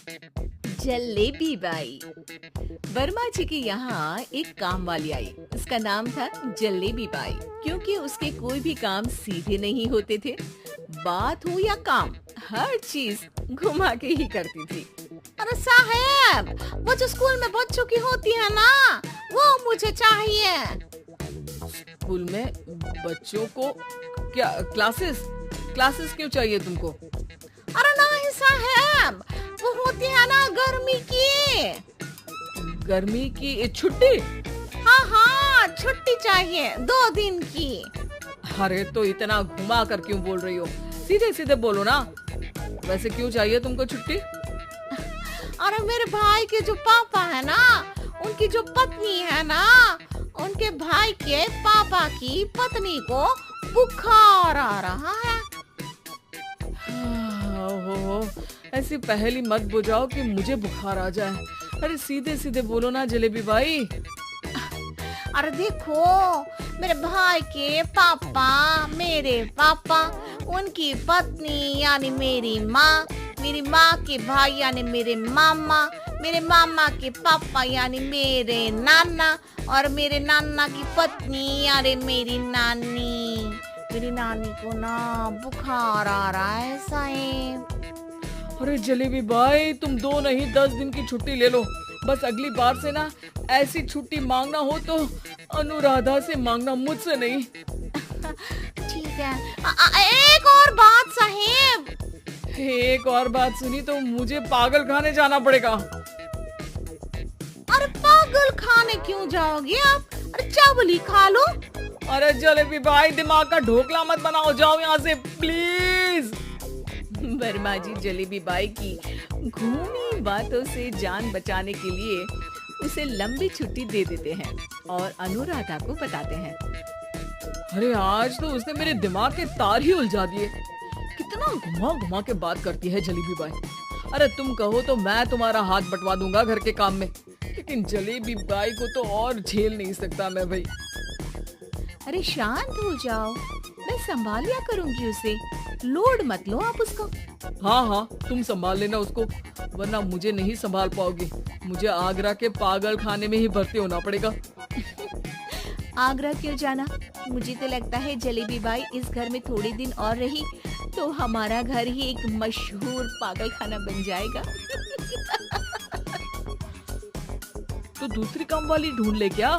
Jalebi by. Verma जी के यहाँ एक काम वाली आई। उसका नाम था जलेबी बाई, क्योंकि उसके कोई भी काम सीधे नहीं होते थे। बात हो या काम, हर चीज घुमा के ही करती थी। अरे साहब, वो जो स्कूल में बच्चों की होती है ना, वो मुझे चाहिए। स्कूल में बच्चों को क्या क्लासेस क्लासेस क्यों चाहिए तुमको? अरे नहीं साहब, वो होती है ना गर्मी की छुट्टी? हाँ, छुट्टी चाहिए 2 दिन की। अरे तो इतना घुमा कर क्यों बोल रही हो? सीधे सीधे बोलो ना। वैसे क्यों चाहिए तुमको छुट्टी? अरे मेरे भाई के जो पापा है ना, उनकी जो पत्नी है ना, उनके भाई के पापा की पत्नी को बुखार आ रहा है। ओहो, ऐसी पहेली मत बुझाओ कि मुझे बुखार आ जाए। अरे सीधे सीधे बोलो ना जलेबी भाई। अरे देखो, मेरे भाई के पापा, मेरे पापा, उनकी पत्नी यानी मेरी माँ के भाई यानी मेरे मामा के पापा यानी मेरे नाना, और मेरे नाना की पत्नी यानी मेरी नानी को ना बुखार आ रहा है साहब। अरे जलेबी भाई, तुम 2 नहीं 10 दिन की छुट्टी ले लो। बस अगली बार से ना ऐसी छुट्टी मांगना हो तो अनुराधा से मांगना, मुझसे नहीं। ठीक है। एक और बात साहब। एक और बात सुनी तो मुझे पागल खाने जाना पड़ेगा। अरे पागल खाने क्यों जाओगे आप? अरे चावल ही खा लो। अरे जलेबी भाई, दिमाग का ढोकला मत बनाओ, जाओ यहाँ से प्लीज। वर्मा जी जलेबी बाई की घूमी बातों से जान बचाने के लिए उसे लंबी छुट्टी दे देते हैं और अनुराधा को बताते हैं। अरे आज तो उसने मेरे दिमाग के तार ही उलझा दिए। कितना घुमा घुमा के बात करती है जलेबी बाई। अरे तुम कहो तो मैं तुम्हारा हाथ बंटवा दूंगा घर के काम में, लेकिन जलेबी बाई को तो और झेल नहीं सकता मैं भाई। अरे शांत हो जाओ, मैं संभाल लिया करूंगी उसे, लोड मत लो आप उसको। हाँ, तुम संभाल लेना उसको, वरना मुझे नहीं संभाल पाओगी। मुझे आगरा के पागल खाने में ही भर्ती होना पड़ेगा। आगरा क्यों जाना? मुझे तो लगता है जलेबी बाई इस घर में थोड़े दिन और रही तो हमारा घर ही एक मशहूर पागल खाना बन जाएगा। तो दूसरी काम वाली ढूंढ ले क्या?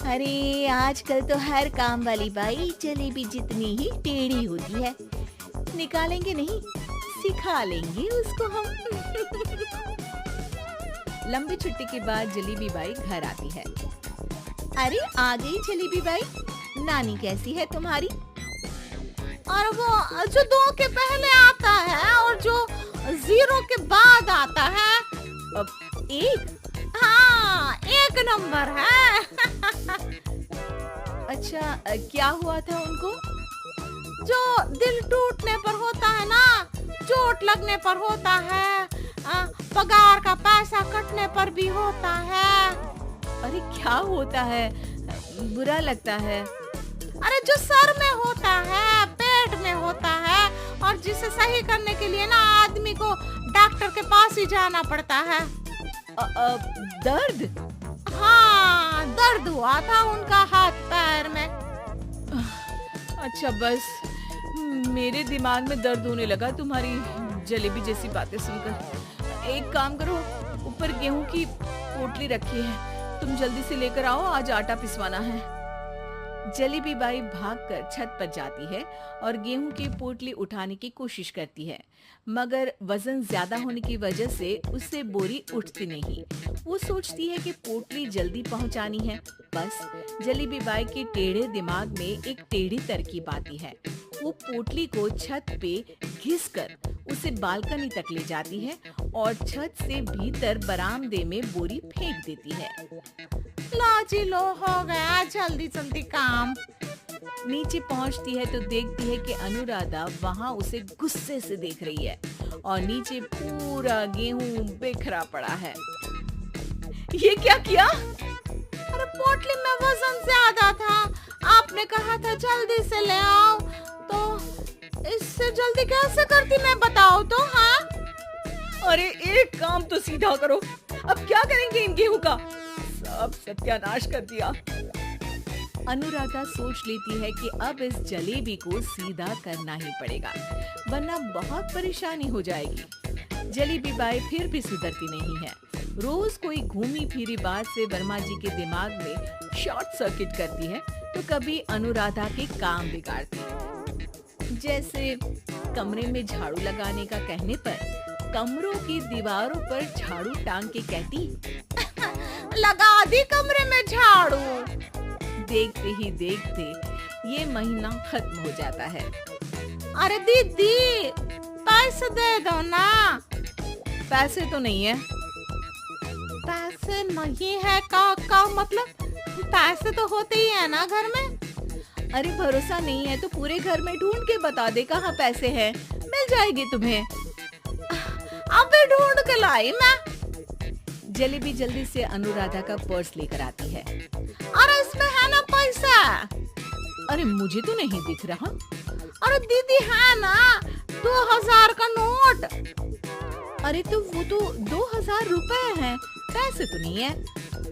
अरे आजकल तो हर काम वाली बाई जलेबी जितनी ही टेढ़ी होती है। निकालेंगे नहीं, सिखा लेंगे उसको हम। लंबी छुट्टी के बाद जलेबी बाई घर आती है। अरे आ गई जलेबी बाई, नानी कैसी है तुम्हारी? और वो जो 2 के पहले आता है और जो 0 के बाद आता है। अब एक? हाँ, 1 नंबर है। अच्छा, क्या हुआ था उनको? जो दिल टूटने पर होता है ना, चोट लगने पर होता है, पगार का पैसा कटने पर भी होता है। अरे क्या होता है? बुरा लगता है। अरे जो सर में होता है, पेट में होता है, और जिसे सही करने के लिए ना आदमी को डॉक्टर के पास ही जाना पड़ता है। दर्द? हाँ, दर्द हुआ था उनका हाथ पैर में। अच्छा, बस मेरे दिमाग में दर्द होने लगा तुम्हारी जलेबी जैसी बातें सुनकर। एक काम करो, ऊपर गेहूं की पोटली रखी है, तुम जल्दी से लेकर आओ, आज आटा पिसवाना है। जलेबी बाई भागकर छत पर जाती है और गेहूं की पोटली उठाने की कोशिश करती है, मगर वजन ज्यादा होने की वजह से उससे बोरी उठती नहीं। वो सोचती है कि पोटली जल्दी पहुंचानी है। बस जलेबी बाई के टेढ़े दिमाग में एक टेढ़ी तरकीब आती है। वो पोटली को छत पे घिसकर उसे बालकनी तक ले जाती है और छत से भीतर बरामदे में बोरी फेंक देती है। लाजी लो, हो गया जल्दी जल्दी काम। नीचे पहुंचती है तो देखती है कि अनुराधा वहां उसे गुस्से से देख रही है और नीचे पूरा गेहूं बिखरा पड़ा है। ये क्या किया? अरे पोटली में वजन ज्यादा था, आपने कहा था जल्दी से ले आओ, तो इससे जल्दी कैसे करती मैं बताओ तो। हाँ, अरे एक काम तो सीधा करो, अब क्या करेंगे इन गेहूं का? सब सत्यानाश कर दिया। अनुराधा सोच लेती है कि अब इस जलेबी को सीधा करना ही पड़ेगा, वरना बहुत परेशानी हो जाएगी। जलेबी बाई फिर भी सुधरती नहीं है। रोज कोई घूमी फिरी बात से वर्मा जी के दिमाग में शॉर्ट सर्किट करती है, तो कभी अनुराधा के काम बिगाड़ती है। जैसे कमरे में झाड़ू लगाने का कहने पर कमरों की दीवारों पर झाड़ू टांग के कहती, लगा दी कमरे में झाड़ू। देखते ही देखते ये महीना खत्म हो जाता है। अरे दीदी पैसे दे दो ना। पैसे तो नहीं है। पैसे नहीं है का मतलब पैसे तो होते ही है ना घर में। अरे भरोसा नहीं है तो पूरे घर में ढूंढ के बता दे कहाँ पैसे हैं, मिल जाएंगे तुम्हें। अबे ढूंढ के लाई मैं। जलेबी जल्दी से अनुराधा का पर्स लेकर आती है। अरे इसमें है ना पैसा। अरे मुझे तो नहीं दिख रहा। अरे दीदी है ना 2000 का नोट। अरे तो वो तो 2000 रुपए हैं, पैसे तो नहीं है।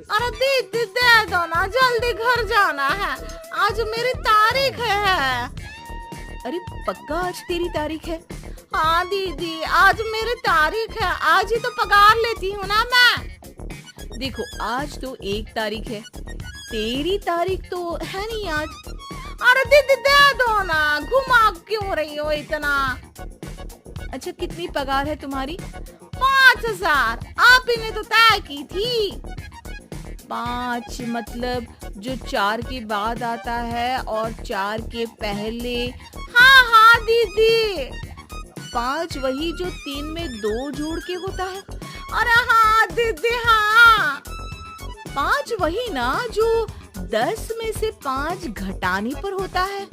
अरे दीदी दे दो ना, जल्दी घर जाना है, आज मेरी तारीख है। अरे पक्का आज तेरी तारीख है? हाँ दीदी आज मेरी तारीख है, आज ही तो पगार लेती हूँ ना मैं। देखो आज तो 1 तारीख है, तेरी तारीख तो है नहीं आज। अरे दीदी दे दो ना, घुमा क्यों रही हो इतना। अच्छा कितनी पगार है तुम्हारी? 5000, आप ही ने तो तय की थी। 5 मतलब जो 4 के बाद आता है और 4 के पहले। हाँ हाँ दीदी। 5 वही जो 3 में 2 जोड़ के होता है। अरे हाँ दीदी हाँ। 5 वही ना जो 10 में से 5 घटाने पर होता है।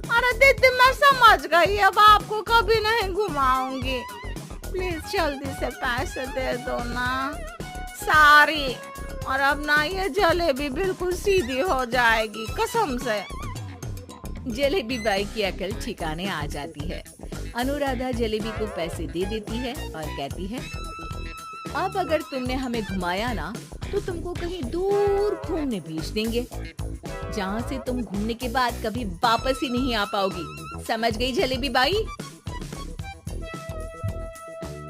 अरे दीदी मैं समझ गई, अब आपको कभी नहीं घुमाऊंगी। प्लीज जल्दी से पैसे दे दो ना, सारी। और अब ना ये जलेबी बिल्कुल सीधी हो जाएगी कसम से। जलेबी बाई की अकल ठिकाने आ जाती है। अनुराधा जलेबी को पैसे दे देती है और कहती है, अब अगर तुमने हमें घुमाया ना तो तुमको कहीं दूर घूमने भेज देंगे, जहाँ से तुम घूमने के बाद कभी वापस ही नहीं आ पाओगी। समझ गई जलेबी बाई?